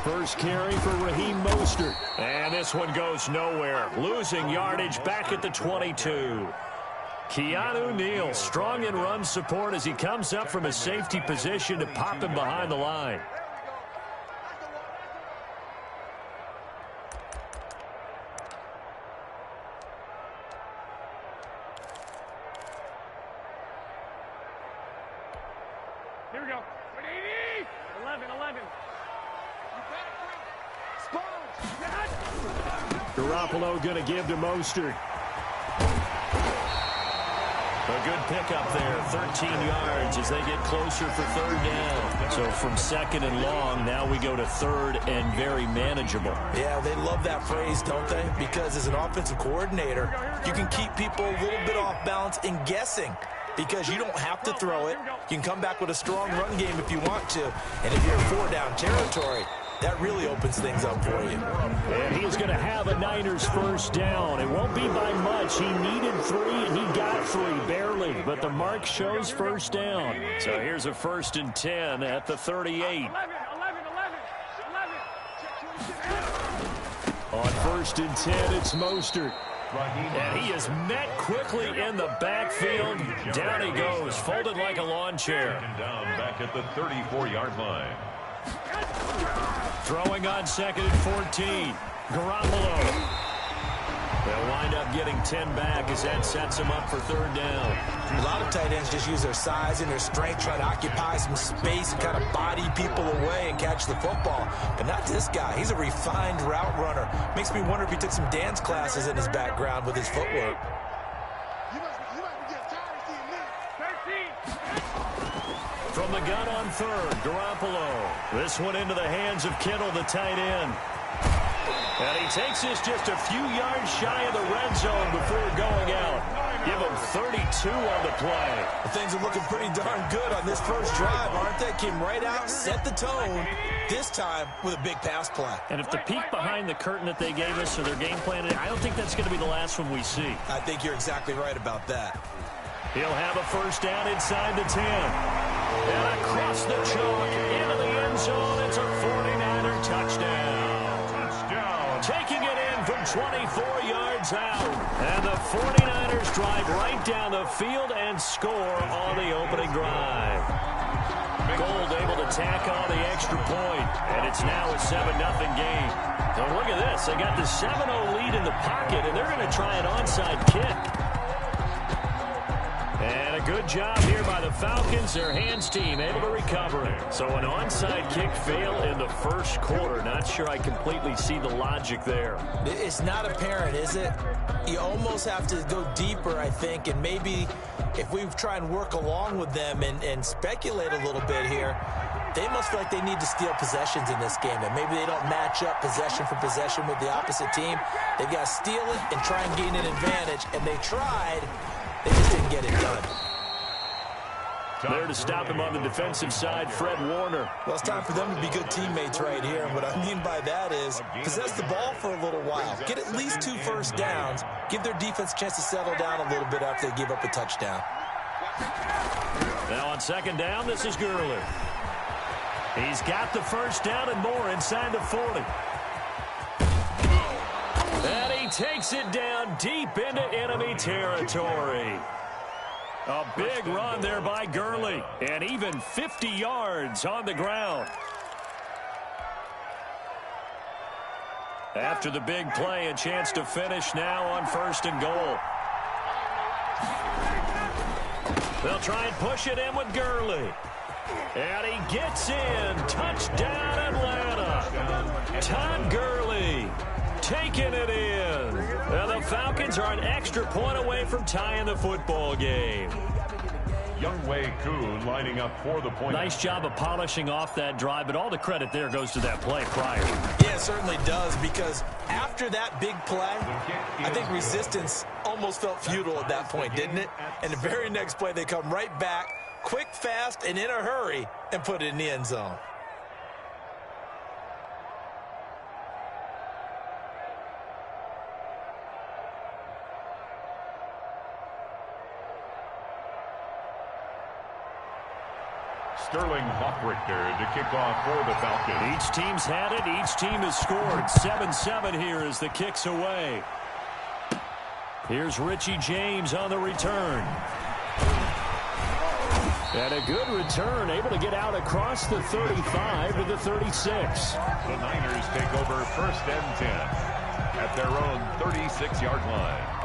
First carry for Raheem Mostert. And this one goes nowhere. Losing yardage back at the 22. Keanu Neal strong in run support as he comes up from a safety position to pop him behind the line. Here we go. 11. Garoppolo going to give to Mostert. A good pickup there, 13 yards as they get closer for third down. So from second and long, now we go to third and very manageable. Yeah, they love that phrase, don't they? Because as an offensive coordinator, you can keep people a little bit off balance and guessing. Because you don't have to throw it. You can come back with a strong run game if you want to. And if you're in four-down territory, that really opens things up for you. And he's going to have a Niners first down. It won't be by much. He needed 3, and he got 3, barely. But the mark shows first down. So here's a 1st and 10 at the 38. 11. On 1st and 10, it's Mostert. And he is met quickly in the backfield. Down he goes, folded like a lawn chair. Down back at the 34-yard line. Throwing on 2nd and 14. Garoppolo. They'll wind up getting 10 back as that sets him up for third down. A lot of tight ends just use their size and their strength, try to occupy some space and kind of body people away and catch the football. But not this guy. He's a refined route runner. Makes me wonder if he took some dance classes in his background with his footwork. From the gun on third, Garoppolo. This one into the hands of Kittle, the tight end. And he takes this just a few yards shy of the red zone before going out. Give him 32 on the play. Well, things are looking pretty darn good on this first drive, aren't they? Came right out, set the tone, this time with a big pass play. And if the peek behind the curtain that they gave us or their game plan, I don't think that's going to be the last one we see. I think you're exactly right about that. He'll have a first down inside the 10. And across the chalk, into the end zone, it's a 49er touchdown. Taking it in from 24 yards out. And the 49ers drive right down the field and score on the opening drive. Gold able to tack on the extra point, and it's now a 7-0 game. So look at this. They got the 7-0 lead in the pocket, and they're going to try an onside kick. And a good job here by the Falcons. Their hands team able to recover it. So an onside kick fail in the first quarter. Not sure I completely see the logic there. It's not apparent, is it? You almost have to go deeper, I think, and maybe if we try and work along with them and speculate a little bit here, they must feel like they need to steal possessions in this game, and maybe they don't match up possession for possession with the opposite team. They've got to steal it and try and gain an advantage, and they tried. They just didn't get it done. There to stop him on the defensive side, Fred Warner. Well, it's time for them to be good teammates right here. And what I mean by that is possess the ball for a little while. Get at least 2 first downs. Give their defense a chance to settle down a little bit after they give up a touchdown. Now on second down, this is Gurley. He's got the first down and more inside the 40. And he takes it down deep into enemy territory. A big run there by Gurley, and even 50 yards on the ground. After the big play, a chance to finish now on 1st and goal. They'll try and push it in with Gurley. And he gets in. Touchdown, Atlanta. Todd Gurley taking it in. And the Falcons are an extra point away from tying the football game. Younghoe Koo lining up for the point. Nice job of polishing off that drive, but all the credit there goes to that play prior. Yeah, it certainly does, because after that big play, I think resistance almost felt futile at that point, didn't it? And the very next play, they come right back, quick, fast, and in a hurry, and put it in the end zone. Sterling Hochrichter to kick off for the Falcons. Each team's had it. Each team has scored. 7-7 here as the kick's away. Here's Richie James on the return. And a good return, able to get out across the 35 to the 36. The Niners take over 1st and 10 at their own 36-yard line.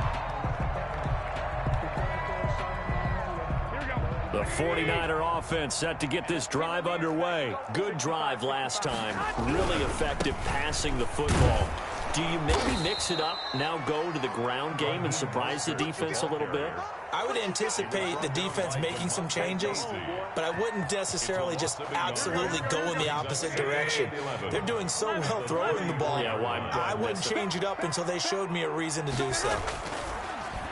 The 49er offense set to get this drive underway. Good drive last time. Really effective passing the football. Do you maybe mix it up, now go to the ground game and surprise the defense a little bit? I would anticipate the defense making some changes, but I wouldn't necessarily just absolutely go in the opposite direction. They're doing so well throwing the ball. Yeah, well, I wouldn't change it up until they showed me a reason to do so.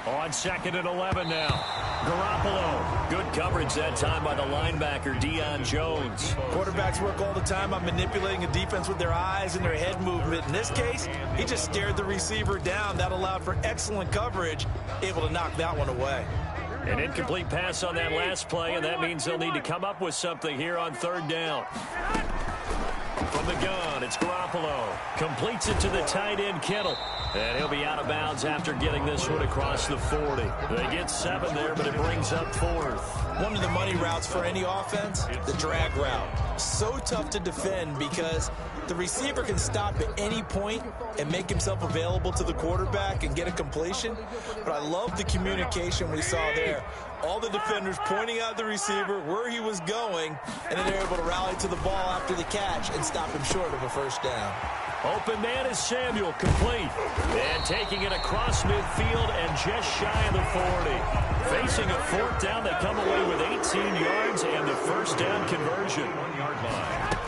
On 2nd and 11 now. Garoppolo. Good coverage that time by the linebacker, Deion Jones. Quarterbacks work all the time on manipulating a defense with their eyes and their head movement. In this case, he just stared the receiver down. That allowed for excellent coverage, able to knock that one away. An incomplete pass on that last play, and that means they'll need to come up with something here on 3rd down. From the gun, it's Garoppolo. Completes it to the tight end, Kittle. And he'll be out of bounds after getting this one across the 40. They get 7 there, but it brings up 4th. One of the money routes for any offense, the drag route. So tough to defend because the receiver can stop at any point and make himself available to the quarterback and get a completion. But I love the communication we saw there. All the defenders pointing out the receiver where he was going, and then they're able to rally to the ball after the catch and stop him short of a 1st down. Open man is Samuel, complete. And taking it across midfield and just shy of the 40. Facing a 4th down, they come away with 18 yards and the 1st down conversion. 1-yard line.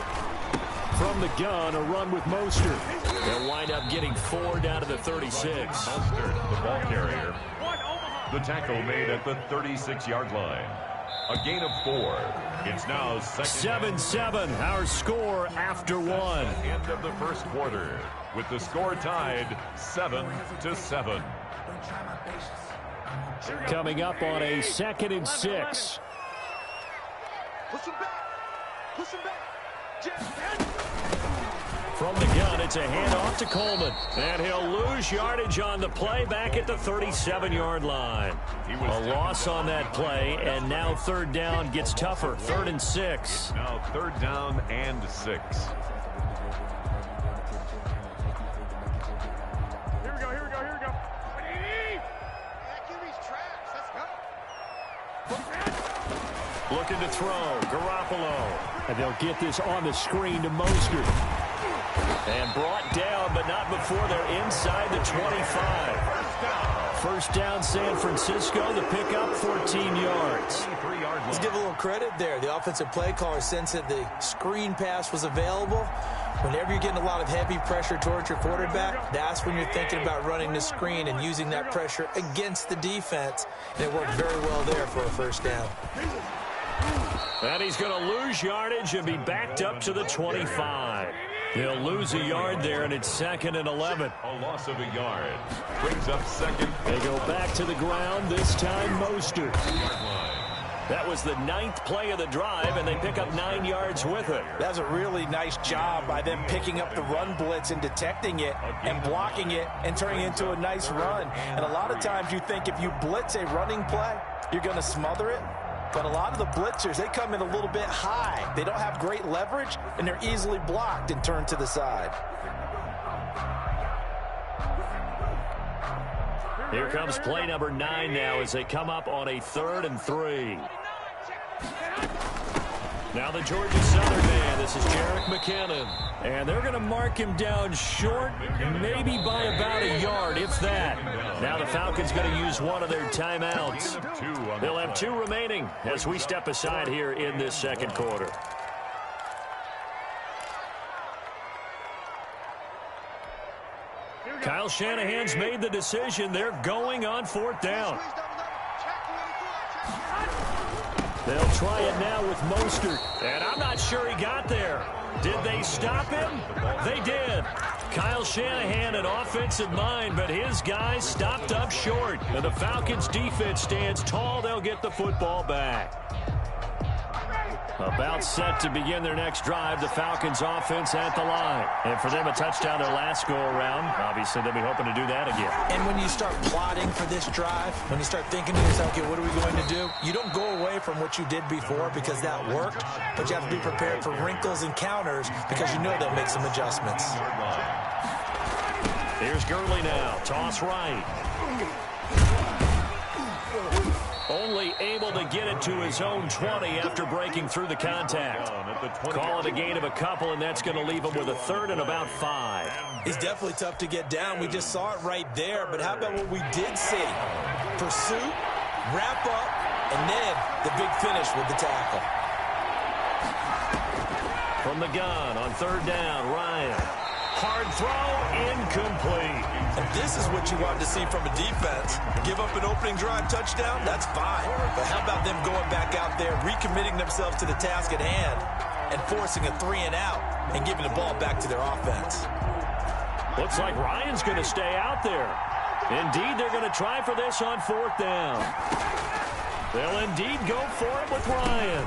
From the gun, a run with Mostert. They'll wind up getting 4 down to the 36. Mostert, the ball carrier. The tackle made at the 36-yard line. A gain of 4. It's now 7-7, our score after 1. End of the 1st quarter, with the score tied 7-7. Coming up on a 2nd and 6. Push him back. Push him back. From the gun, it's a handoff to Coleman. And he'll lose yardage on the play back at the 37-yard line. A loss on that play, and now 3rd down gets tougher. 3rd and 6. Now 3rd down and 6. Here we go, here we go, here we go. QB's trash. Let's go. Looking to throw. Garoppolo. And they'll get this on the screen to Mostert. And brought down, but not before they're inside the 25. 1st down, San Francisco. The pickup, 14 yards. Let's give a little credit there. The offensive play caller sensed that the screen pass was available. Whenever you're getting a lot of heavy pressure towards your quarterback, that's when you're thinking about running the screen and using that pressure against the defense. And it worked very well there for a 1st down. And he's going to lose yardage and be backed up to the 25. He'll lose a yard there, and it's 2nd and 11. A loss of a yard. Brings up 2nd. They go back to the ground, this time Mostert. That was the 9th play of the drive, and they pick up 9 yards with it. That's a really nice job by them picking up the run blitz and detecting it and blocking it and turning it into a nice run. And a lot of times you think if you blitz a running play, you're going to smother it. But a lot of the blitzers, they come in a little bit high. They don't have great leverage, and they're easily blocked and turned to the side. Here comes play number 9 now as they come up on a 3rd and 3. Now the Georgia Southern man, this is Jerick McKinnon. And they're going to mark him down short, maybe by about a yard, if that. Now the Falcons going to use one of their timeouts. They'll have 2 remaining as we step aside here in this 2nd quarter. Kyle Shanahan's made the decision. They're going on 4th down. They'll try it now with Mostert. And I'm not sure he got there. Did they stop him? They did. Kyle Shanahan, an offensive mind, but his guys stopped up short. And the Falcons' defense stands tall. They'll get the football back. About set to begin their next drive, the Falcons offense at the line. And for them, a touchdown their last go-around. Obviously, they'll be hoping to do that again. And when you start plotting for this drive, when you start thinking to yourself, okay, what are we going to do? You don't go away from what you did before because that worked, but you have to be prepared for wrinkles and counters because you know they'll make some adjustments. Here's Gurley now. Toss right. Only able to get it to his own 20 after breaking through the contact. Call it a gain of a couple, and that's going to leave him with a third and about 5. He's definitely tough to get down. We just saw it right there, but how about what we did see? Pursuit, wrap up, and then the big finish with the tackle. From the gun on third down, Ryan. Hard throw, incomplete. And this is what you want to see from a defense. Give up an opening drive touchdown, that's fine. But how about them going back out there, recommitting themselves to the task at hand, and forcing a 3-and-out and giving the ball back to their offense? Looks like Ryan's going to stay out there. Indeed, they're going to try for this on fourth down. They'll indeed go for it with Ryan.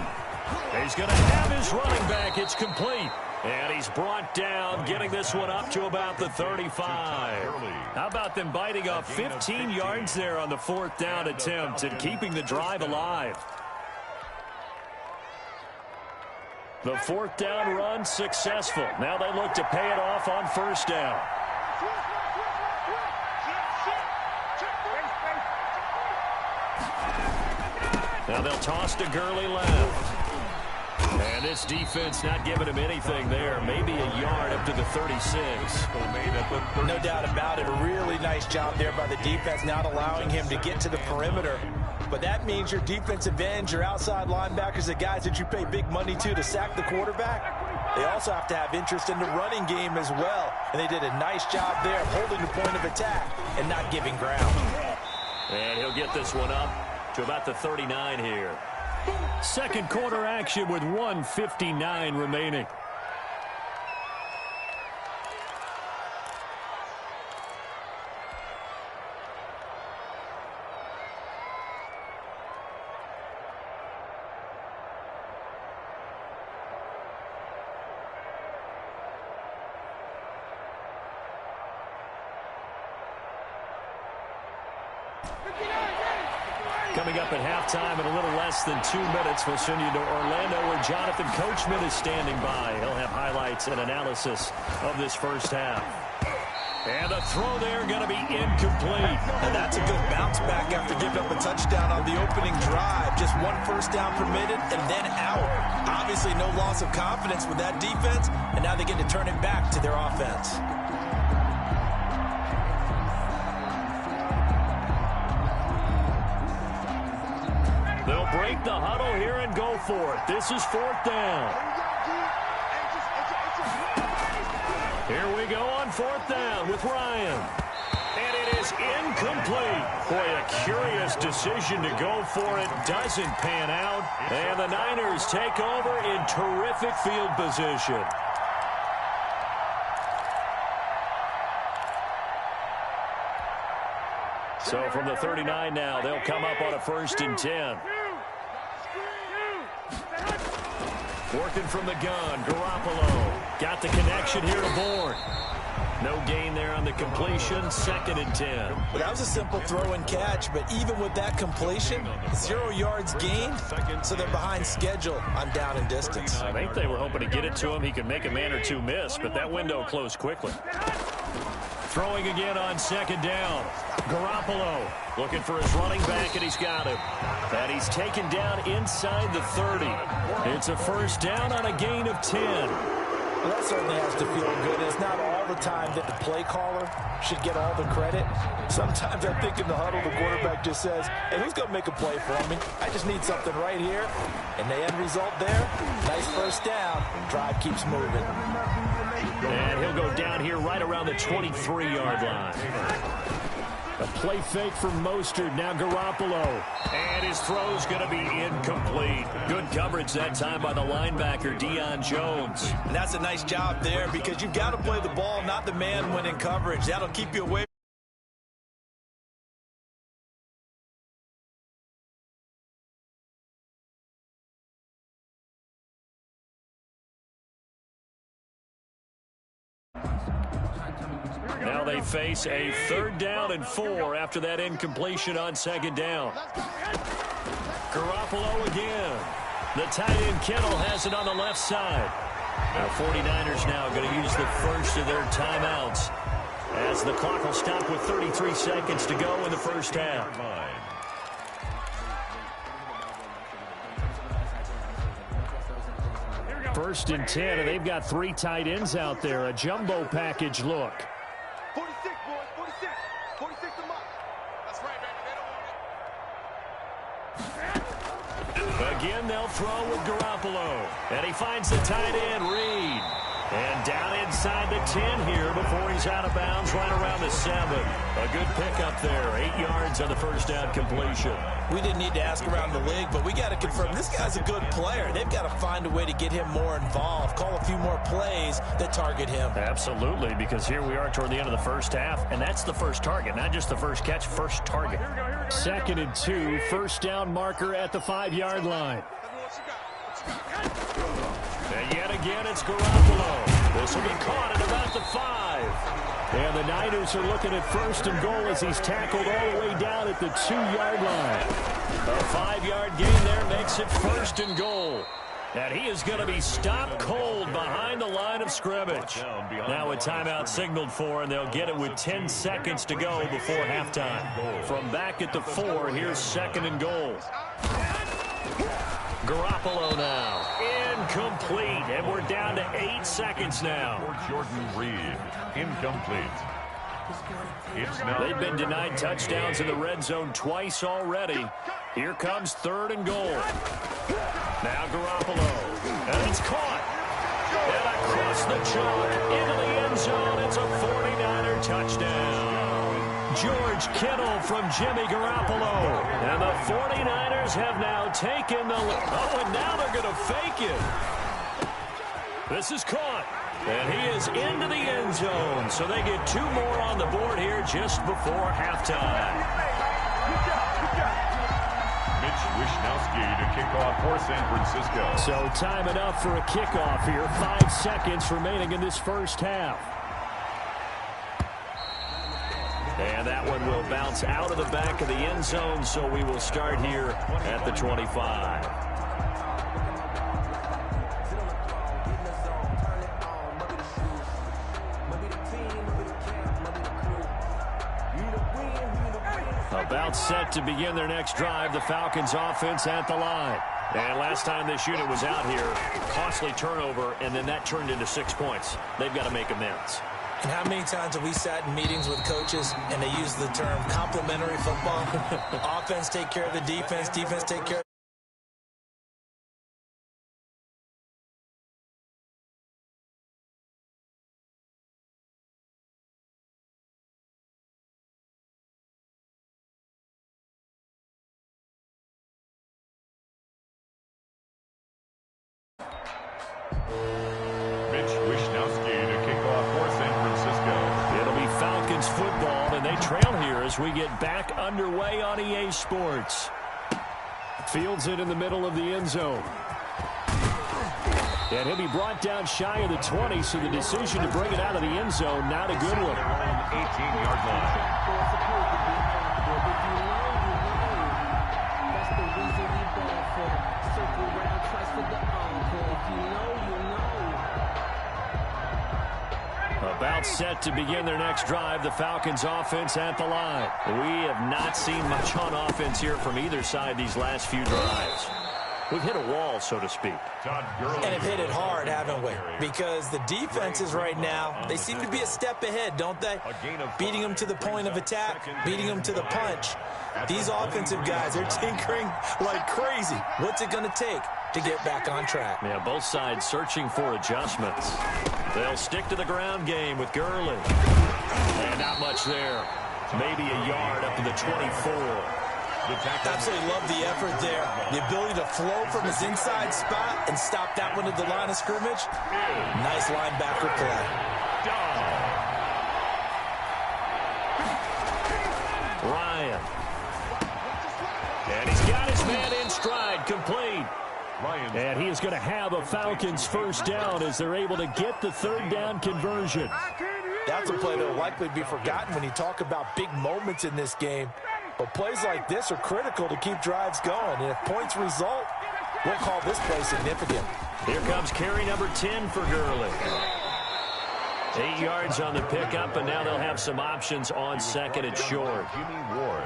He's going to have his running back. It's complete. And he's brought down, getting this one up to about the 35. How about them biting off 15 yards there on the fourth down attempt and keeping the drive alive? The fourth down run successful. Now they look to pay it off on first down. Now they'll toss to Gurley left. And this defense not giving him anything there. Maybe a yard up to the 36. No doubt about it. A really nice job there by the defense, not allowing him to get to the perimeter. But that means your defensive ends, your outside linebackers, the guys that you pay big money to sack the quarterback, they also have to have interest in the running game as well. And they did a nice job there holding the point of attack and not giving ground. And he'll get this one up to about the 39 here. Second quarter action with 1:59 remaining. Coming up at halftime in a little less than 2 minutes, we'll send you to Orlando where Jonathan Coachman is standing by. He'll have highlights and analysis of this first half. And a throw there going to be incomplete. And that's a good bounce back after giving up a touchdown on the opening drive. Just one first down permitted and then out. Obviously no loss of confidence with that defense, and now they get to turn it back to their offense. They'll break the huddle here and go for it. This is fourth down. Here we go on fourth down with Ryan. And it is incomplete. Boy, a curious decision to go for it. Doesn't pan out. And the Niners take over in terrific field position. So from the 39 now, they'll come up on a 1st and 10. Working from the gun, Garoppolo. Got the connection here to Bourne. No gain there on the completion, 2nd and 10. Well, that was a simple throw and catch, but even with that completion, 0 yards gained, so they're behind schedule on down and distance. I think they were hoping to get it to him. He could make a man or two miss, but that window closed quickly. Throwing again on 2nd down. Garoppolo looking for his running back, and he's got him. And he's taken down inside the 30. It's a 1st down on a gain of 10. Well, that certainly has to feel good. It's not all the time that the play caller should get all the credit. Sometimes I think in the huddle, the quarterback just says, hey, who's going to make a play for me? I just need something right here. And the end result there, nice 1st down. Drive keeps moving. And he'll go down here right around the 23-yard line. A play fake from Mostert. Now Garoppolo. And his throw's going to be incomplete. Good coverage that time by the linebacker, Deion Jones. And that's a nice job there because you've got to play the ball, not the man when in coverage. That'll keep you away Now they face a 3rd down and 4 after that incompletion on 2nd down. Garoppolo again. The tight end Kittle has it on the left side. The 49ers now going to use the first of their timeouts as the clock will stop with 33 seconds to go in the first half. 1st and 10, and they've got 3 tight ends out there. A jumbo package look. 46, boys, 46. 46 to Mike. That's right, baby. They don't want it. Again, they'll throw with Garoppolo. And he finds the tight end, Reed. And down inside the 10 here before he's out of bounds right around the 7. A good pickup there. 8 yards on the first down completion. We didn't need to ask around the league, but we got to confirm this guy's a good player. They've got to find a way to get him more involved, call a few more plays that target him. Absolutely, because here we are toward the end of the first half, and that's the first target, not just the first catch, first target. 2nd and 2, first down marker at the 5-yard line. And yet again, it's Garoppolo. This will be caught at about the 5. And the Niners are looking at 1st and goal as he's tackled all the way down at the 2-yard line. A 5-yard gain there makes it 1st and goal. And he is going to be stopped cold behind the line of scrimmage. Now a timeout signaled for, and they'll get it with 10 seconds to go before halftime. From back at the 4, here's 2nd and goal. Garoppolo now. Incomplete. And we're down to 8 seconds now. For Jordan Reed. Incomplete. They've been denied touchdowns in the red zone twice already. Here comes 3rd and goal. Now Garoppolo. And it's caught. And across the chalk into the end zone. It's a 49er touchdown. George Kittle from Jimmy Garoppolo. And the 49ers have now taken the lead. Oh, and now they're going to fake it. This is caught. And he is into the end zone. So they get 2 more on the board here just before halftime. Mitch Wishnowsky to kick off for San Francisco. So time enough for a kickoff here. 5 seconds remaining in this first half. And that one will bounce out of the back of the end zone, so we will start here at the 25. About set to begin their next drive, the Falcons offense at the line. And last time this unit was out here, costly turnover, and then that turned into 6 points. They've got to make amends. And how many times have we sat in meetings with coaches and they use the term complementary football? Offense take care of the defense, defense take care of Mitch Wishnowsky to kick off for San Francisco. It'll be Falcons football, and they trail here as we get back underway on EA Sports. Fields it in the middle of the end zone. And he'll be brought down shy of the 20, so the decision to bring it out of the end zone, not a good one. 18-yard line. About set to begin their next drive, the Falcons offense at the line. We have not seen much on offense here from either side these last few drives. We've hit a wall, so to speak. And have hit it hard, haven't we? Because the defenses right now, they seem to be a step ahead, don't they? Beating them to the point of attack, beating them to the punch. These offensive guys, they're tinkering like crazy. What's it going to take to get back on track? Yeah, both sides searching for adjustments. They'll stick to the ground game with Gurley. And not much there. Maybe a yard up to the 24. Absolutely love the effort there. The ability to flow from his inside spot and stop that one at the line of scrimmage. Nice linebacker play. Ryan. And he's got his man in stride, complete. And he is going to have a Falcons first down as they're able to get the 3rd down conversion. That's a play that will likely be forgotten when you talk about big moments in this game. But plays like this are critical to keep drives going. And if points result, we'll call this play significant. Here comes carry number 10 for Gurley. 8 yards on the pickup, and now they'll have some options on second and short.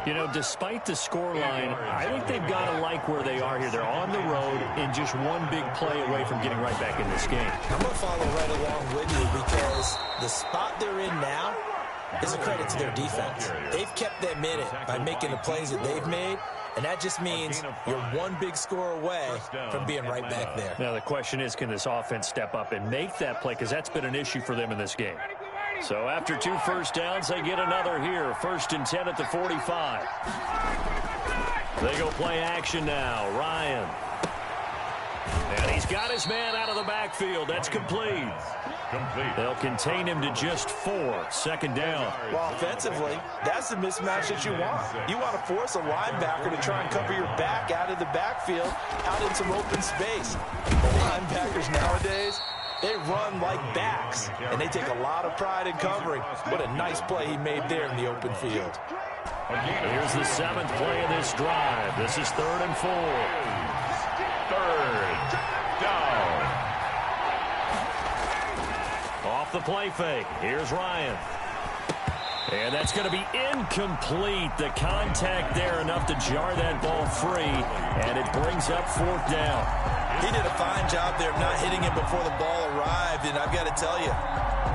You know, despite the scoreline, I think they've got to like where they are here. They're on the road and just one big play away from getting right back in this game. I'm going to follow right along with you because the spot they're in now is a credit to their defense. They've kept them in it by making the plays that they've made, and that just means you're one big score away from being right back there. Now, the question is, can this offense step up and make that play? Because that's been an issue for them in this game. So after 2 first downs, they get another here. 1st and 10 at the 45. They go play action now. Ryan. And he's got his man out of the backfield. That's complete. They'll contain him to just 4. 2nd down. Well, offensively, that's the mismatch that you want. You want to force a linebacker to try and cover your back out of the backfield, out in some open space. The linebackers nowadays, they run like backs, and they take a lot of pride in covering. What a nice play he made there in the open field. Here's the 7th play of this drive. This is 3rd and 4. 3rd down. Off the play fake. Here's Ryan. And that's going to be incomplete. The contact there enough to jar that ball free, and it brings up 4th down. He did a fine job there of not hitting him before the ball arrived, and I've got to tell you,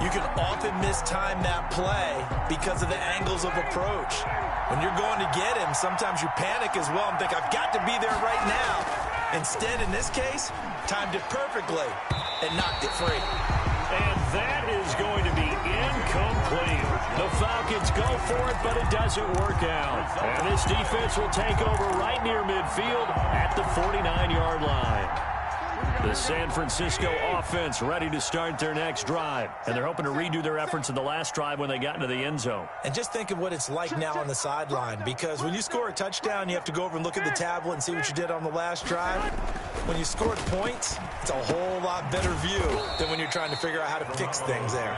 you can often mistime that play because of the angles of approach. When you're going to get him, sometimes you panic as well and think, I've got to be there right now. Instead, in this case, timed it perfectly and knocked it free. And that is going to be incomplete. The Falcons go for it, but it doesn't work out. And this defense will take over right near midfield at the 49-yard line. The San Francisco offense ready to start their next drive. And they're hoping to redo their efforts in the last drive when they got into the end zone. And just think of what it's like now on the sideline, because when you score a touchdown, you have to go over and look at the tablet and see what you did on the last drive. When you scored points, it's a whole lot better view than when you're trying to figure out how to fix things there.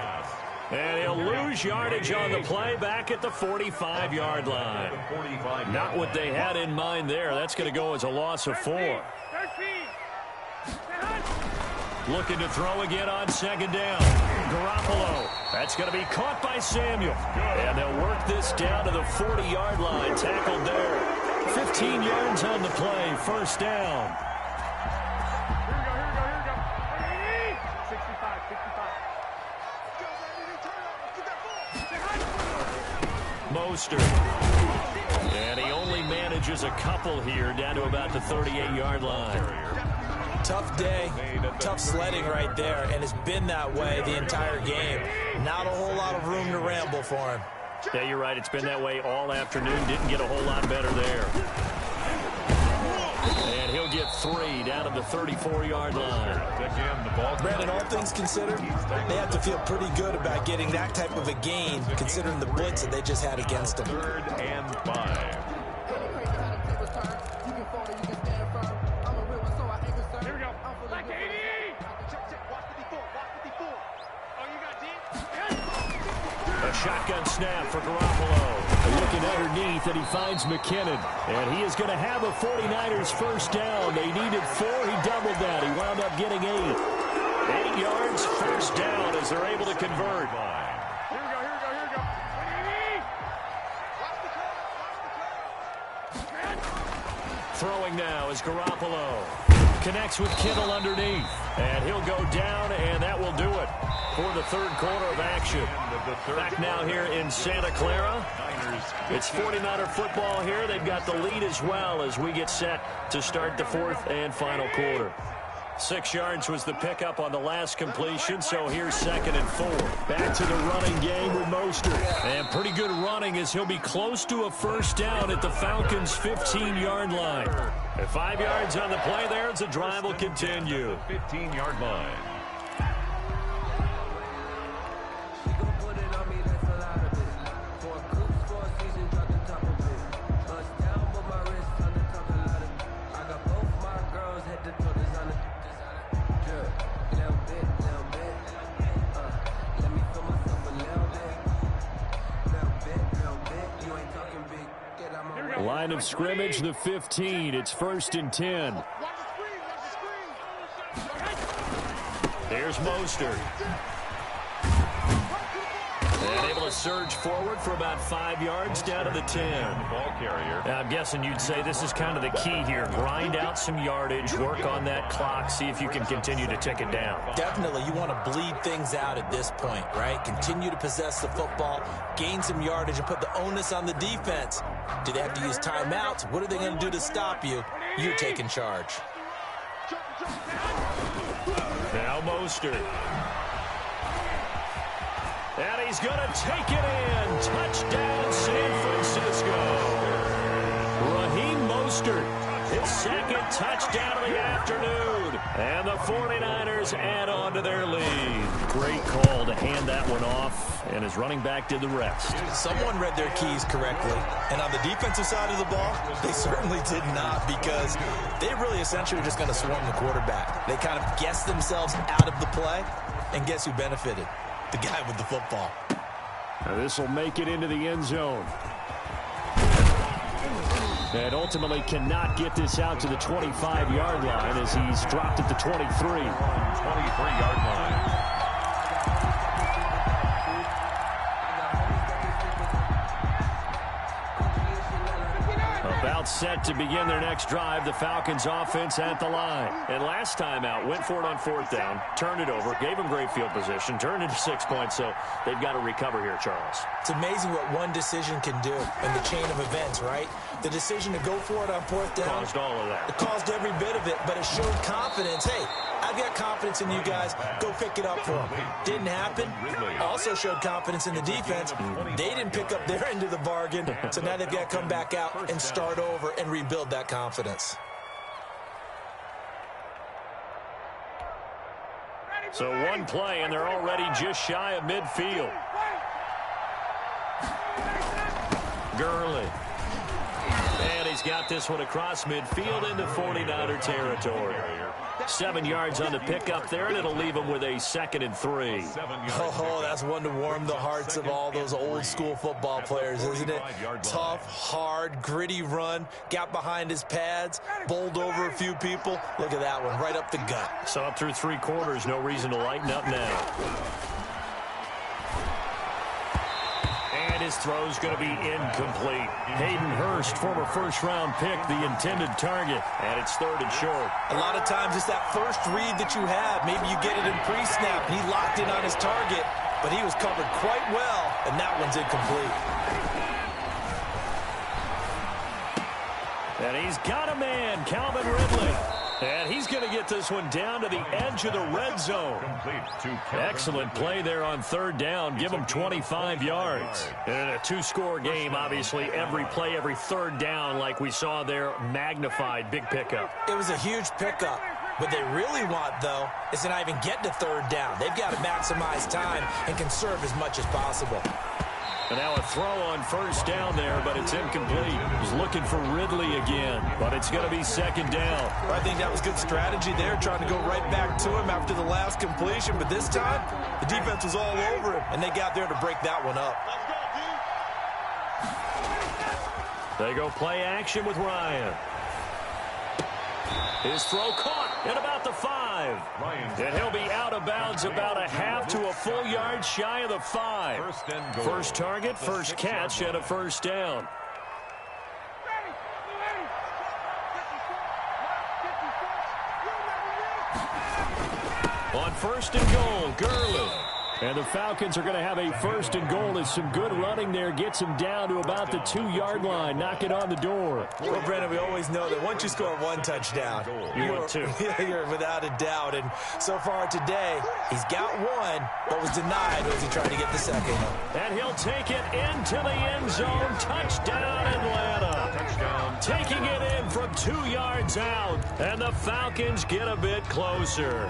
And he'll lose yardage on the play back at the 45-yard line. Not what they had in mind there. That's going to go as a loss of 4. Looking to throw again on 2nd down. Garoppolo. That's going to be caught by Samuel. And they'll work this down to the 40-yard line. Tackled there. 15 yards on the play. 1st down. Mostert. And he only manages a couple here down to about the 38-yard line. Tough day, tough sledding right there, and it's been that way the entire game. Not a whole lot of room to ramble for him. Yeah, you're right. It's been that way all afternoon. Didn't get a whole lot better there. And he'll get 3 down to the 34-yard line. Brandon, all things considered, they have to feel pretty good about getting that type of a gain, considering the blitz that they just had against them. 3rd and 5. A shotgun snap for Garoppolo. Looking underneath, and he finds McKinnon. And he is going to have a 49ers 1st down. They needed 4. He doubled that. He wound up getting 8. 8 yards, 1st down as they're able to convert. Throwing now is Garoppolo. Connects with Kittle underneath. And he'll go down, and that will do it for the 3rd quarter of action. Back now here in Santa Clara. It's 49er football here. They've got the lead as well as we get set to start the 4th and final quarter. 6 yards was the pickup on the last completion, so here's 2nd and 4. Back to the running game with Mostert. And pretty good running as he'll be close to a 1st down at the Falcons' 15-yard line. At 5 yards on the play there, the drive will continue. 15-yard line. line of scrimmage, the 15. It's 1st and 10. There's Mostert. And able to surge forward for about 5 yards down to the 10. Ball carrier. Now, I'm guessing you'd say this is kind of the key here. Grind out some yardage, work on that clock, see if you can continue to tick it down. Definitely, you want to bleed things out at this point, right? Continue to possess the football, gain some yardage, and put the onus on the defense. Do they have to use timeouts? What are they going to do to stop you? You're taking charge. Now Mostert. And he's going to take it in. Touchdown, San Francisco. Raheem Mostert, his second touchdown of the afternoon. And the 49ers add on to their lead. Great call to hand that one off, and his running back did the rest. Someone read their keys correctly. And on the defensive side of the ball, they certainly did not, because they really essentially were just going to swarm the quarterback. They kind of guessed themselves out of the play, and guess who benefited? The guy with the football. Now this will make it into the end zone. And ultimately cannot get this out to the 25-yard line as he's dropped at the 23. 23-yard line. About set to begin their next drive, the Falcons offense at the line. And last time out, went for it on 4th down, turned it over, gave them great field position, turned it to 6 points, so they've got to recover here, Charles. It's amazing what one decision can do in the chain of events, right? The decision to go for it on 4th down Caused all of that. It caused every bit of it, but it showed confidence. Hey, I've got confidence in you guys. Go pick it up for them. Didn't happen. Also showed confidence in the defense. They didn't pick up their end of the bargain, so now they've got to come back out and start over and rebuild that confidence. So one play, and they're already just shy of midfield. Gurley. And he's got this one across midfield into 49er territory. 7 yards on the pickup there, and it'll leave him with a 2nd and 3. Oh, that's one to warm the hearts of all those old-school football players, isn't it? Tough, hard, gritty run, got behind his pads, bowled over a few people. Look at that one, right up the gut. So up through 3 quarters, no reason to lighten up now. And his throw's going to be incomplete. Hayden Hurst, former first-round pick, the intended target, and it's 3rd and short. A lot of times it's that first read that you have. Maybe you get it in pre-snap, and he locked in on his target, but he was covered quite well, and that one's incomplete. And he's got a man, Calvin Ridley. And he's going to get this one down to the edge of the red zone. Excellent play there on 3rd down. Give him 25 yards. And in a 2-score game, obviously, every play, every 3rd down, like we saw there, magnified. Big pickup. It was a huge pickup. What they really want, though, is to not even get to 3rd down. They've got to maximize time and conserve as much as possible. And now a throw on 1st down there, but it's incomplete. He's looking for Ridley again, but it's going to be 2nd down. I think that was good strategy there, trying to go right back to him after the last completion. But this time, the defense was all over him, and they got there to break that one up. They go play action with Ryan. His throw caught at about the 5. And he'll be out of bounds about a half to a full yard shy of the 5. First target, first catch, and a 1st down. On 1st and goal, Gurley. And the Falcons are going to have a 1st and goal as some good running there gets him down to about the 2-yard line. Knock it on the door. Well, Brandon, we always know that once you score 1 touchdown, you're without a doubt. And so far today, he's got 1, but was denied as he tried to get the 2nd. And he'll take it into the end zone. Touchdown, Atlanta. Touchdown. Taking it in from 2 yards out. And the Falcons get a bit closer.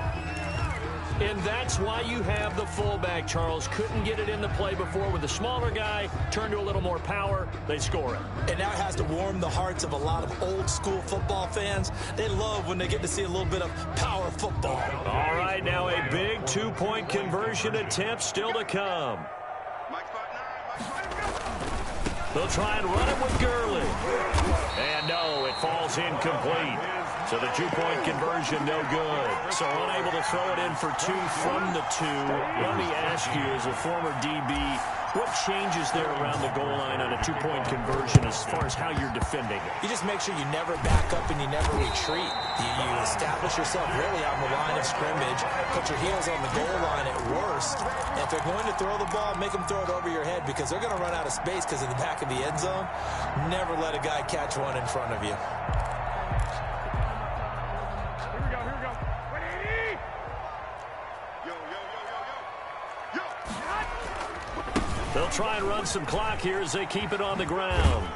And that's why you have the fullback, Charles. Couldn't get it in the play before with the smaller guy. Turned to a little more power. They score it. And that has to warm the hearts of a lot of old-school football fans. They love when they get to see a little bit of power football. All right, now a big 2-point conversion attempt still to come. They'll try and run it with Gurley. And no, it falls incomplete. So the two-point conversion, no good. So unable to throw it in for two from the two. Let me ask you, as a former DB, what changes there around the goal line on a two-point conversion as far as how you're defending it? You just make sure you never back up and you never retreat. You establish yourself really on the line of scrimmage, put your heels on the goal line at worst. And if they're going to throw the ball, make them throw it over your head because they're going to run out of space because of the back of the end zone. Never let a guy catch one in front of you. They'll try and run some clock here as they keep it on the ground.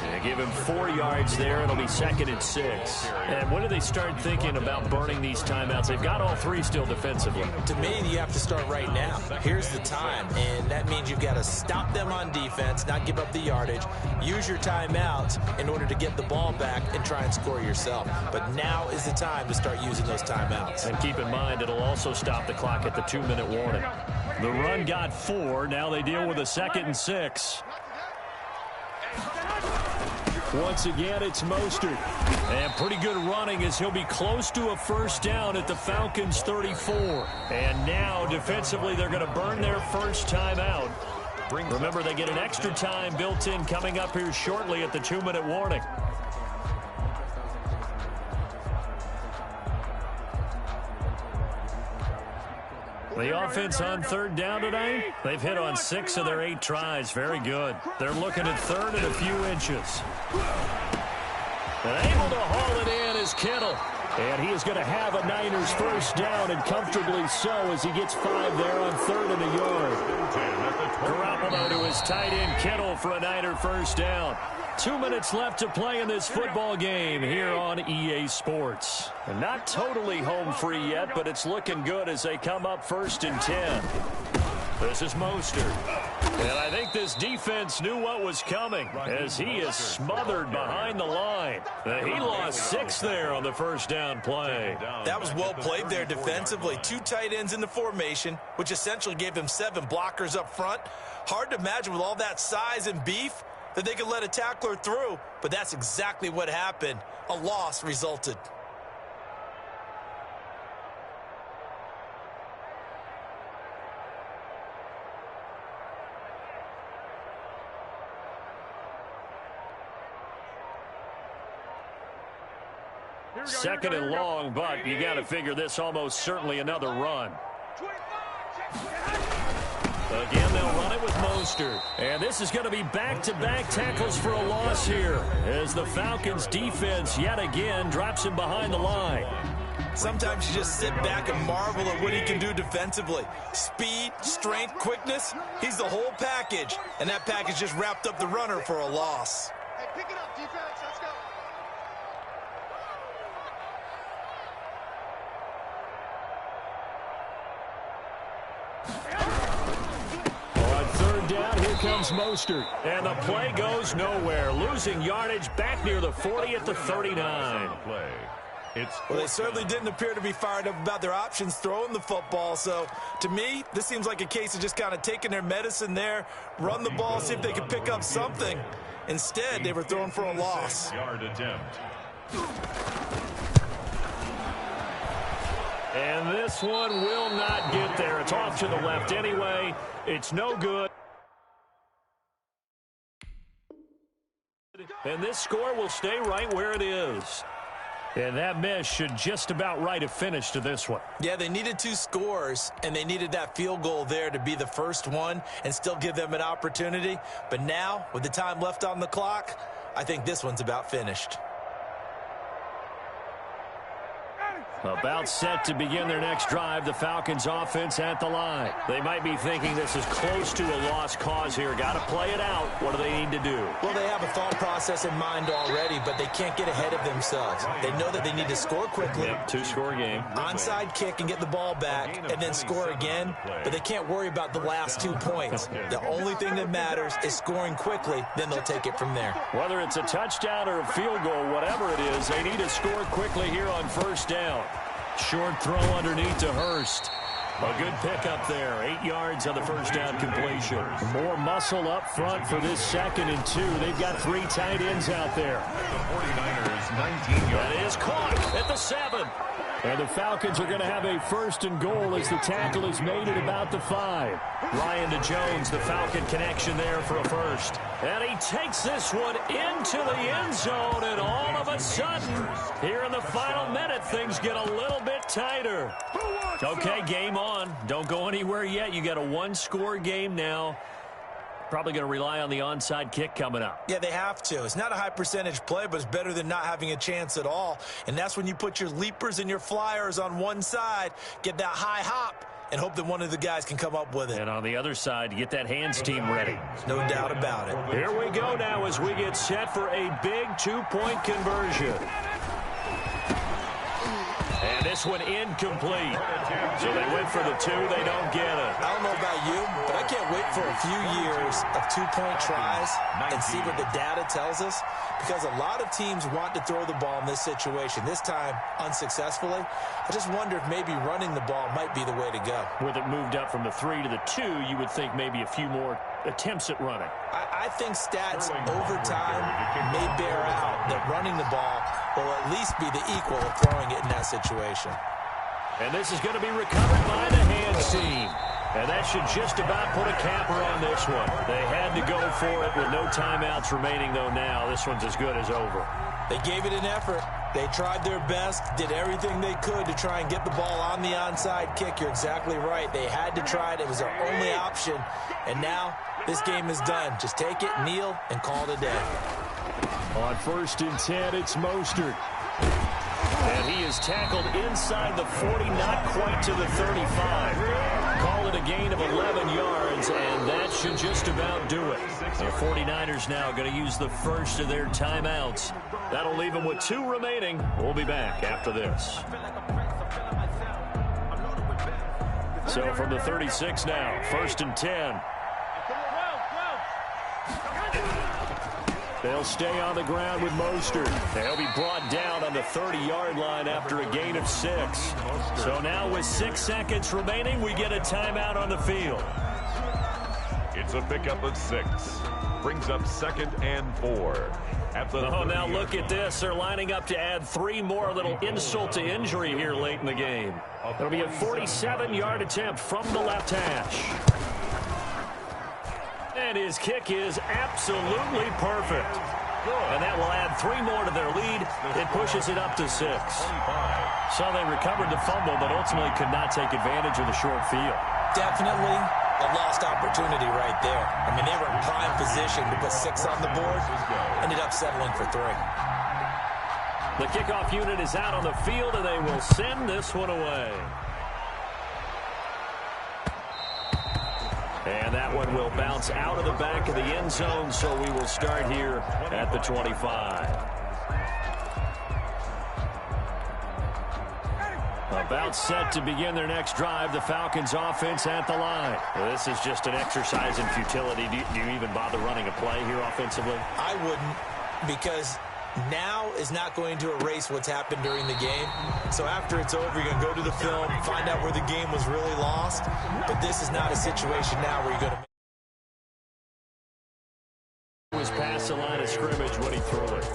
They give him 4 yards there. It'll be 2nd and 6. And when do they start thinking about burning these timeouts? They've got all 3 still defensively. To me, you have to start right now. Here's the time, and that means you've got to stop them on defense, not give up the yardage, use your timeouts in order to get the ball back and try and score yourself. But now is the time to start using those timeouts. And keep in mind, it'll also stop the clock at the 2-minute warning. The run got 4. Now they deal with a 2nd and 6. Once again, it's Mostert. And pretty good running as he'll be close to a first down at the Falcons' 34. And now, defensively, they're going to burn their first time out. Remember, they get an extra time built in coming up here shortly at the 2-minute warning. The offense on 3rd down tonight, they've hit on 6 of their 8 tries. Very good. They're looking at 3rd and a few inches. And able to haul it in is Kittle. And he is going to have a Niners first down, and comfortably so as he gets 5 there on 3rd and a yard. Garoppolo to his tight end Kittle for a Niner first down. 2 minutes left to play in this football game here on EA Sports. And not totally home free yet, but it's looking good as they come up 1st and 10. This is Mostert. And I think this defense knew what was coming as he is smothered behind the line. He lost 6 there on the first down play. That was well played there defensively. 2 tight ends in the formation, which essentially gave him 7 blockers up front. Hard to imagine with all that size and beef that they could let a tackler through, but that's exactly what happened. A loss resulted. Second and long, but you got to figure this almost certainly another run. Again, they'll run it with Mostert. And this is going to be back-to-back tackles for a loss here as the Falcons' defense yet again drops him behind the line. Sometimes you just sit back and marvel at what he can do defensively. Speed, strength, quickness, he's the whole package. And that package just wrapped up the runner for a loss. Hey, pick it up, defense. Let's go. On 3rd down, here comes Mostert. And the play goes nowhere. Losing yardage back near the 40 at the 39. Well, they certainly didn't appear to be fired up about their options throwing the football. So, to me, this seems like a case of just kind of taking their medicine there, run the ball, see if they can pick up something. Instead, they were throwing for a loss. Yard attempt. And this one will not get there. It's off to the left anyway. It's no good. And this score will stay right where it is. And that miss should just about write a finish to this one. Yeah, they needed 2 scores, and they needed that field goal there to be the first one and still give them an opportunity. But now, with the time left on the clock, I think this one's about finished. About set to begin their next drive, the Falcons offense at the line. They might be thinking this is close to a lost cause here. Got to play it out. What do they need to do? Well, they have a thought process in mind already, but they can't get ahead of themselves. They know that they need to score quickly. Yep, 2-score game. Onside kick and get the ball back and then score again, but they can't worry about the last 2 points. The only thing that matters is scoring quickly, then they'll take it from there. Whether it's a touchdown or a field goal, whatever it is, they need to score quickly here on first down. Short throw underneath to Hurst. A good pickup there. 8 yards on the first down completion. More muscle up front for this 2nd and 2. They've got 3 tight ends out there. The 49ers, 19 yards. That is caught at the 7. And the Falcons are going to have a 1st and goal as the tackle is made at about the 5. Ryan to Jones, the Falcon connection there for a 1st. And he takes this one into the end zone, and all of a sudden, here in the final minute, things get a little bit tighter. Okay, game on. Don't go anywhere yet. You got a 1-score game now. Probably going to rely on the onside kick coming up. Yeah, they have to. It's not a high percentage play, but it's better than not having a chance at all. And that's when you put your leapers and your flyers on one side, get that high hop, and hope that one of the guys can come up with it. And on the other side, get that hands team ready. No doubt about it. Here we go now as we get set for a big 2-point conversion. And this one incomplete. So they went for the 2. They don't get it. I don't know about you, but I can't wait for a few years of 2-point tries and see what the data tells us, because a lot of teams want to throw the ball in this situation. This time, unsuccessfully. I just wonder if maybe running the ball might be the way to go. With it moved up from the 3 to the 2, you would think maybe a few more attempts at running. I think stats over time may bear out that running the ball will at least be the equal of throwing it in that situation. And this is going to be recovered by the hands team. And that should just about put a capper on this one. They had to go for it with no timeouts remaining, though now. This one's as good as over. They gave it an effort. They tried their best, did everything they could to try and get the ball on the onside kick. You're exactly right. They had to try it. It was their only option. And now this game is done. Just take it, kneel, and call it a day. On 1st and 10, it's Mostert. And he is tackled inside the 40, not quite to the 35. Call it a gain of 11 yards, and that should just about do it. The 49ers now going to use the first of their timeouts. That'll leave them with 2 remaining. We'll be back after this. So from the 36 now, 1st and 10. They'll stay on the ground with Mostert. They'll be brought down on the 30-yard line after a gain of 6. So now with 6 seconds remaining, we get a timeout on the field. It's a pickup of 6. Brings up 2nd and 4. Now look at this. They're lining up to add 3 more. A little insult to injury here late in the game. It'll be a 47-yard attempt from the left hash. And his kick is absolutely perfect. And that will add 3 more to their lead. It pushes it up to 6. So they recovered the fumble, but ultimately could not take advantage of the short field. Definitely a lost opportunity right there. I mean, they were in prime position to put 6 on the board. Ended up settling for 3. The kickoff unit is out on the field, and they will send this one away. And that one will bounce out of the back of the end zone, so we will start here at the 25. About set to begin their next drive, the Falcons offense at the line. Well, this is just an exercise in futility. Do you even bother running a play here offensively? I wouldn't, because now is not going to erase what's happened during the game. So after it's over, you're going to go to the film, find out where the game was really lost. But this is not a situation now where you're going to... Was past the line of scrimmage when he threw it.